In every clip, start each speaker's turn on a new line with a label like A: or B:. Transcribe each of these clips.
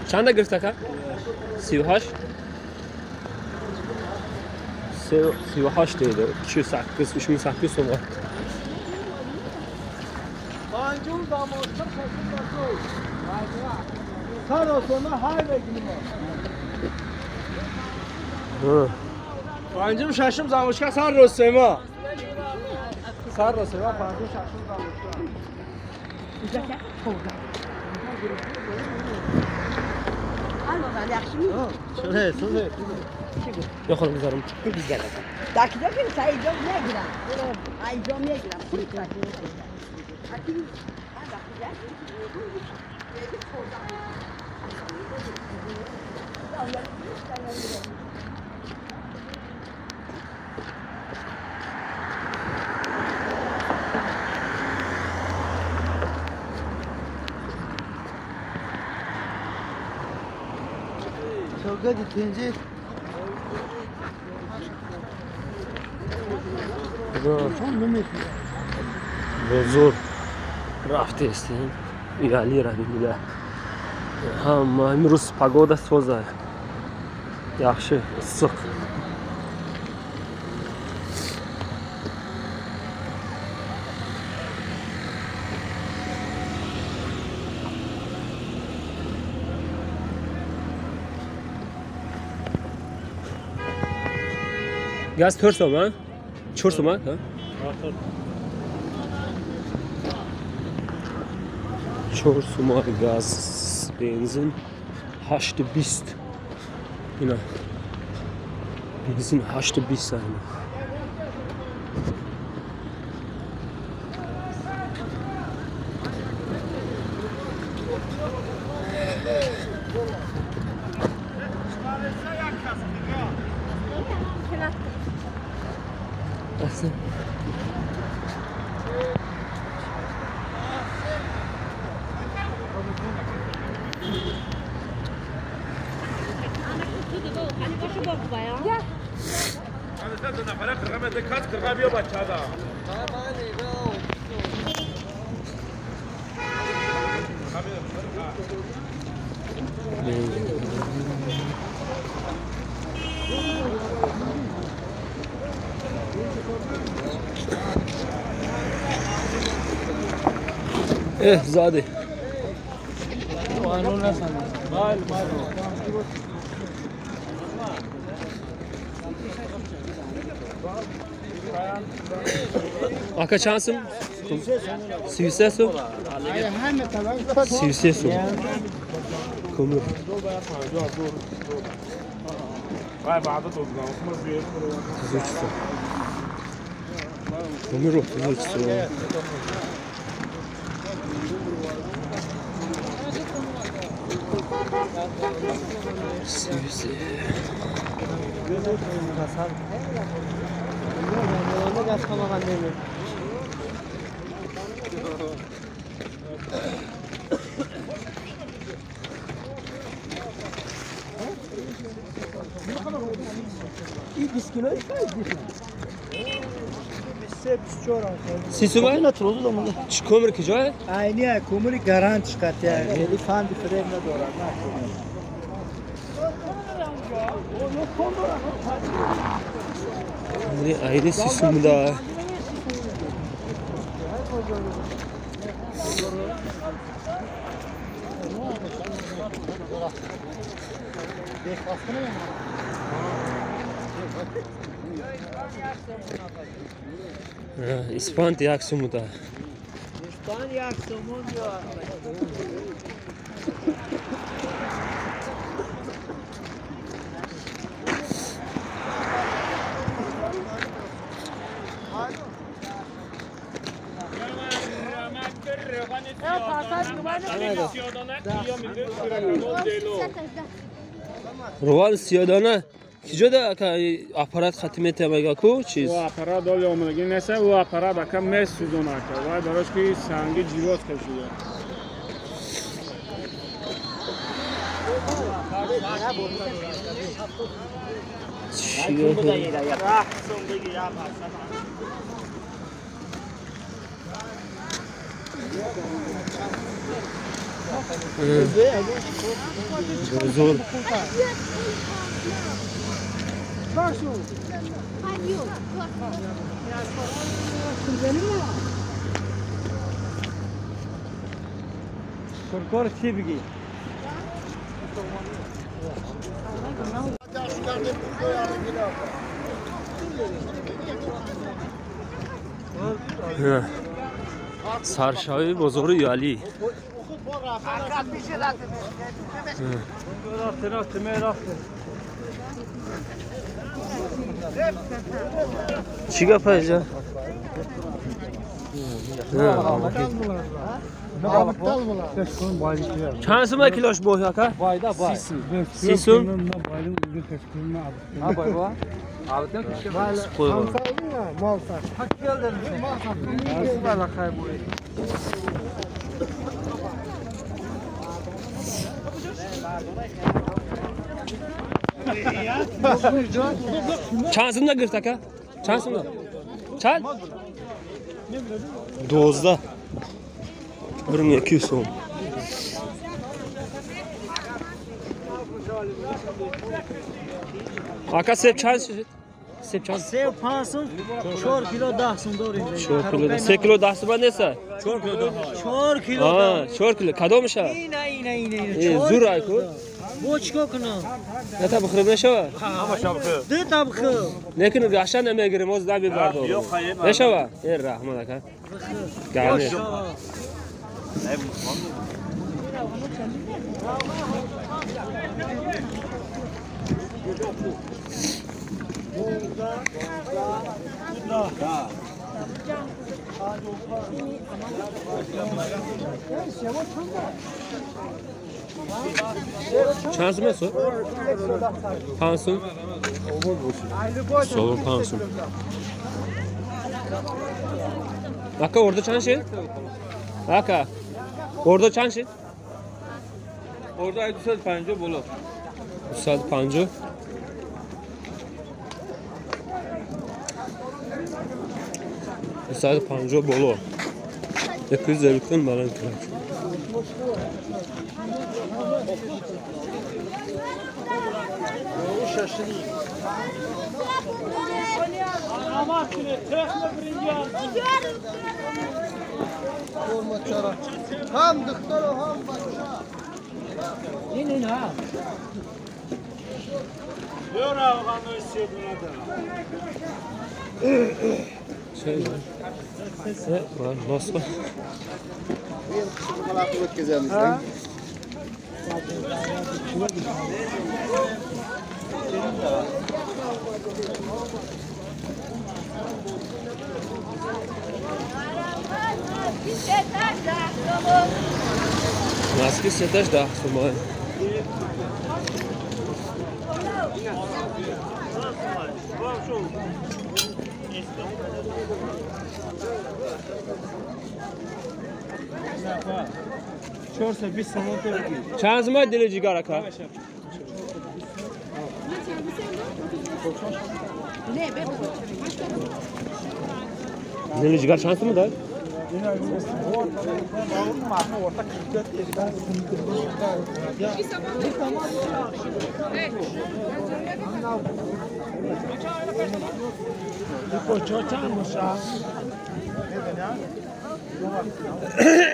A: چند گرفته که؟ 38 38 دیده 28 تومن
B: پنجم دامادچه خشم بسو سر آسانه های بگیریم پنجم ششم زماشکه سر رسیما سر رسیما پنجم ششم زماشکه شده شده
A: یا خانم بذارم
C: داکی داکی نیست اینجا میگیرم اینجا میگیرم
B: شوگدی تنجی
A: زور رفته استیم ایالی را میله هم امروز پگودا سوزه yaxshi issiq gaz 4 so'm 4 so'm ha 4 so'm gaz benzin 8.20 اینا بنزین 8.20 اینا اصلا زاده آقا چانسم 33 سو 33 سو کمر وای بعد تو کمر رو
B: این 20 کیلویی
A: سی سومه؟
B: نه تروزو دامونه
A: چی کمر کجاه؟
B: اینیه کمری گارانت شکایت خیلی فاندی فریم ندارد
A: نه اینی سی سومه ده اسپانت یک سومه ده
B: اسپان یک سومون
A: روان سیادانه کجا ده که اپارات ختمه تمگا کو چیز؟
D: و اپارات دالی آمدگی نیست و اپارات اکم میز سوزونه که و دراش که سنگی جیوات کشیده
A: چیه؟ Zo'r.
B: Korkor çi bigi.
A: Sarşavi bozori yali. Çi gapayca? Çansı mı kiloş boy haka?
B: Bayda bay.
A: Sisun.
B: Ha bay bay. Abi de kişi var.
A: Koy var.
B: Hak geldin. Nasıl bala kay bu?
A: Çansını da gırt haka. Çansını da. Çal. Dozda. 1200 so'm. Aka sep çans. Sep çans.
E: Sev 5 so'm, 4 kilo 10 so'm doğru.
A: 4 kilo. 8 kilo dahsi ban nesa?
E: 4 kilo.
A: Ha, 4 kilo. Kadomisha?
E: Ine.
A: Zur ayku.
E: Bochko kno.
A: Neta bixrib nashava?
E: De tabxı.
A: Lekin gashan nima girim o'z dabi bardo. Yo'q, hayır. Nashava? Rahmat aka. Gani. Çansı mı su? Pansun. Soğuk pansun. Aka orada çanşı. Aka. Orada çanşı.
B: Orada 250 bolo.
A: 250. Sadece panjo bolo. 250'den balan kırar.
B: Ham doktor ham başa.
E: Ne ha?
D: Yora ağanı istedin
A: Şey var. Nasıl?
B: Kulaklık gezemiz.
A: Maski setaş da sumay.
B: Çorsa bir samote bigi.
A: Çanzıma dili cigar aka. Dili cigar şansı mı da?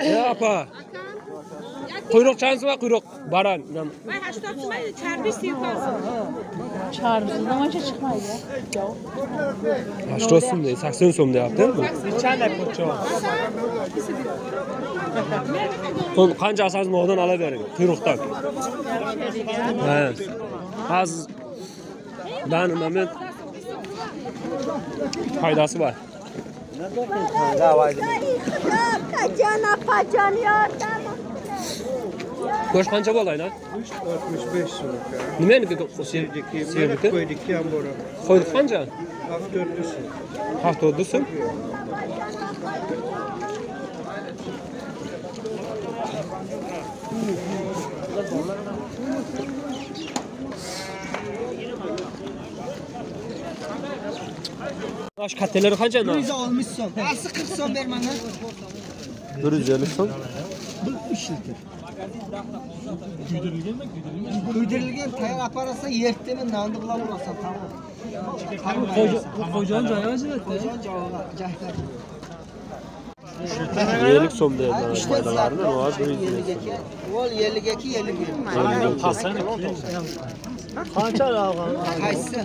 A: Ne apa? Kuyruk şansı var kuyruk. Baran.
F: Vay 80 تومن چربی 35.
C: Çağrısız zaman çıkmayı ya.
A: 80 so'm de, 80 so'm de yaptın mı? Son qancha asas no'dan olavering, quyruqdan. Ha. Az dan moment foydasi bor.
C: Kajana pajanıyor.
A: Go'sht qancha bo'ldi aynan?
B: 65 so'm.
A: Nimaniki serdiki?
B: Qo'ydik ham bor.
A: Qo'ydik qancha?
B: 400 so'm.
A: 400 so'm. Aş katteleri qancha?
E: 160 so'm. Asli 40 so'm berman.
A: 150 so'm.
E: Kuydirilgan tayoq aparasa yerdimi nonni bilan urasan tamom. Xo'jayon joyi o'zida. Xo'jayon joyi.
A: 50 so'm deyapman foydalarini. Hozir 150.
E: Vol 52 51.
B: Qancha olgan?
E: Qaysi?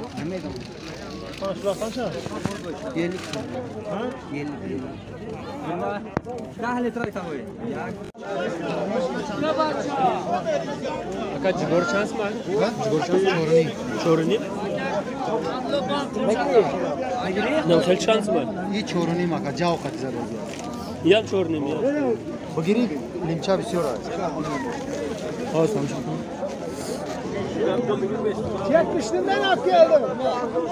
B: Qancha qancha?
E: 50. Ha? 50. 10 litr aytaman.
A: Aka jigor chansmi? Jigor chansmi? Cho'rini. Ne xil chansmi?
B: И чорный мака, жау қати зарази.
A: Я черный мел.
B: Богири немча бисёр аст.
A: Hozir samshim.
B: 70'den at geldim.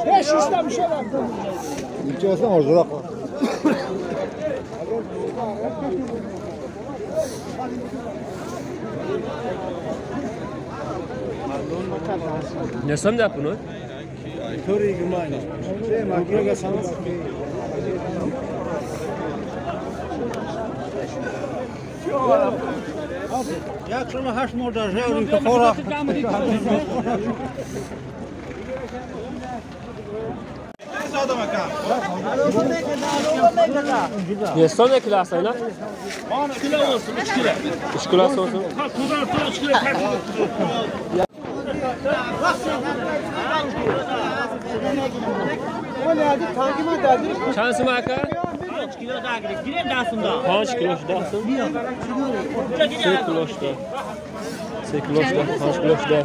B: 500'den bir şey yaptım. Немча olsan orzuroq.
A: Ne so'm deyapti buni?
B: To'ri gumayni. Şey makroga sana. Jak to masz morda, że on to chora.
A: Ne so'm ne kilo asayla?
D: 3 kilo olsun, 3 kilo.
A: 3 kilo olsun.
D: Ha, tutar 3 kilo.
A: Chansmi aka?
E: 5 kilo dagiri. Giren dasında.
A: 5 kilo shida asım. 3 kilo shida. 3 kilo shida, 5 kilo shida.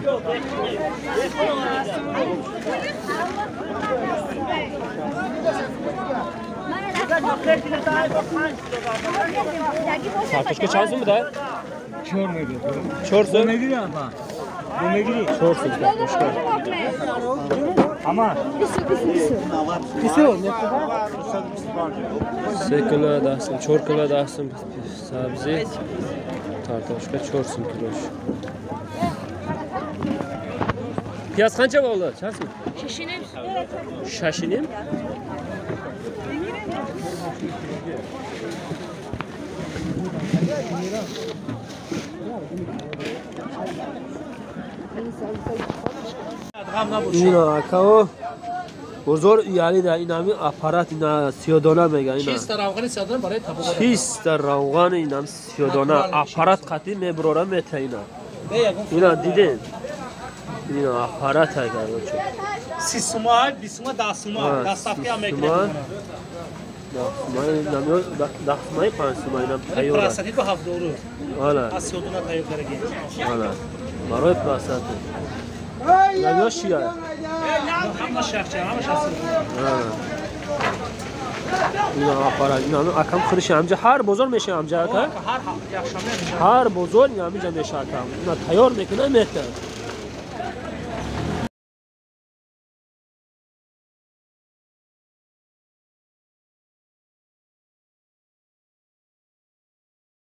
A: Kartoshka chansmi da? Cho'rsi.
E: Megiri apa? Bu megiri.
A: Cho'rsi kartoshka.
E: Ama.
A: Sekila dasım, 4 kilo dasım sabzi. Kartoshka 4 so'm kilosh. Piyaz qancha bo'ldi? Chansmi?
F: Şişinim.
A: Shashinim? اینا اکاو بزرگ یعنی در این همین اپارات اینا سیادانه میگن اینا
E: Çiz tarafını sadın برای tabu.
A: چیست در روغان اینا سیادانه اپارات قطعی میبرورم میته اینا دیدین اینا اپارات اگر بچه
E: Sisma, bisma, dasma. Dastafya mekle.
A: دخمای 5 سومه اینم تیاره
E: Prasati bu hafta doğru.
A: آره
E: Asyoduna tayoklara gelmiş.
A: آره برای پراسته نمیاش چیه؟
E: Ama şahçı, ama şahsı.
A: اینا آپارات اینا اکم خریش همجا هر بزرگ میشه همجا که
E: Har yaşamaya
A: هر بزرگ همینجا میشه اکم اینا تیار میکنه میته